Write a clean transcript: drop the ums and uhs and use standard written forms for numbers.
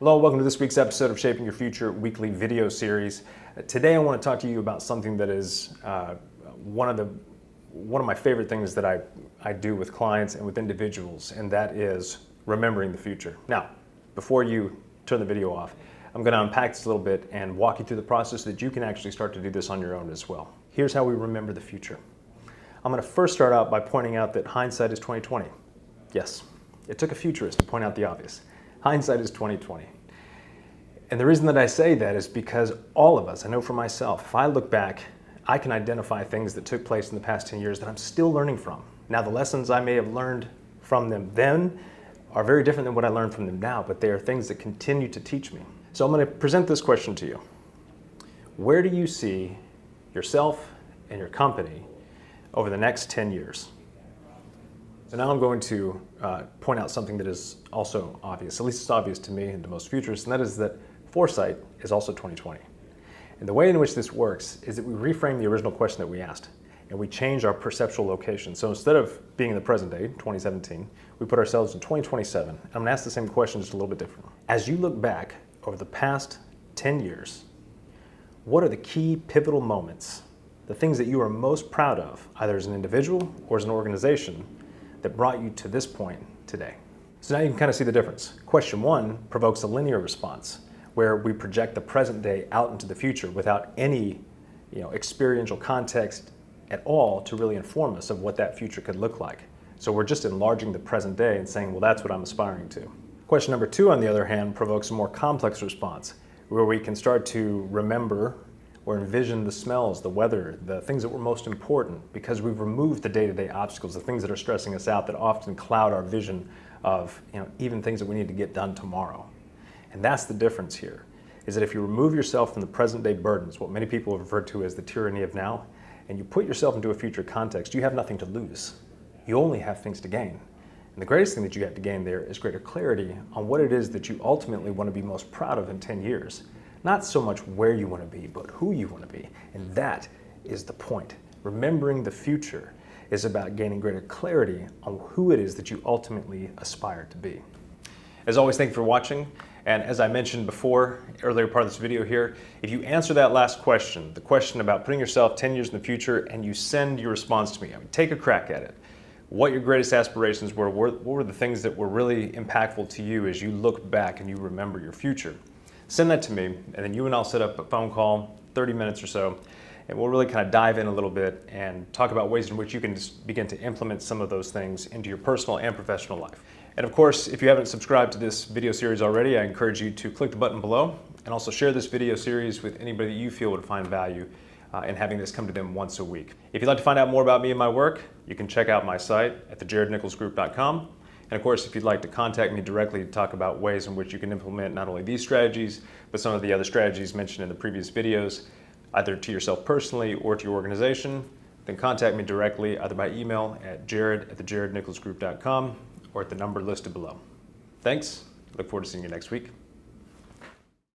Hello, welcome to this week's episode of Shaping Your Future weekly video series. Today I want to talk to you about something that is one of my favorite things that I do with clients and with individuals, and that is remembering the future. Now, before you turn the video off, I'm going to unpack this a little bit and walk you through the process so that you can actually start to do this on your own as well. Here's how we remember the future. I'm going to first start out by pointing out that hindsight is 20/20. Yes, it took a futurist to point out the obvious. Hindsight is 20/20. And the reason that I say that is because all of us, I know for myself, if I look back, I can identify things that took place in the past 10 years that I'm still learning from. Now, the lessons I may have learned from them then are very different than what I learned from them now, but they are things that continue to teach me. So I'm going to present this question to you. Where do you see yourself and your company over the next 10 years? So now I'm going to point out something that is also obvious, at least it's obvious to me and to most futurists, and that is that foresight is also 20/20. And the way in which this works is that we reframe the original question that we asked, and we change our perceptual location. So instead of being in the present day, 2017, we put ourselves in 2027. And I'm going to ask the same question just a little bit differently. As you look back over the past 10 years, what are the key pivotal moments, the things that you are most proud of, either as an individual or as an organization, that brought you to this point today? So now you can kind of see the difference. Question one provokes a linear response, where we project the present day out into the future without any experiential context at all to really inform us of what that future could look like. So we're just enlarging the present day and saying, well, that's what I'm aspiring to. Question number two, on the other hand, provokes a more complex response, where we can start to remember or envision the smells, the weather, the things that were most important, because we've removed the day-to-day obstacles, the things that are stressing us out that often cloud our vision of even things that we need to get done tomorrow. And that's the difference here, is that if you remove yourself from the present day burdens, what many people have referred to as the tyranny of now, and you put yourself into a future context, you have nothing to lose. You only have things to gain. And the greatest thing that you have to gain there is greater clarity on what it is that you ultimately want to be most proud of in 10 years. Not so much where you want to be, but who you want to be. And that is the point. Remembering the future is about gaining greater clarity on who it is that you ultimately aspire to be. As always, thank you for watching. And as I mentioned before, earlier part of this video here, if you answer that last question, the question about putting yourself 10 years in the future, and you send your response to me, take a crack at it. What your greatest aspirations were, what were the things that were really impactful to you as you look back and you remember your future? Send that to me, and then you and I'll set up a phone call, 30 minutes or so, and we'll really kind of dive in a little bit and talk about ways in which you can just begin to implement some of those things into your personal and professional life. And of course, if you haven't subscribed to this video series already, I encourage you to click the button below and also share this video series with anybody that you feel would find value in having this come to them once a week. If you'd like to find out more about me and my work, you can check out my site at thejarednicholsgroup.com. And of course, if you'd like to contact me directly to talk about ways in which you can implement not only these strategies, but some of the other strategies mentioned in the previous videos, either to yourself personally or to your organization, then contact me directly either by email at jared@thejarednicholsgroup.com or at the number listed below. Thanks. Look forward to seeing you next week.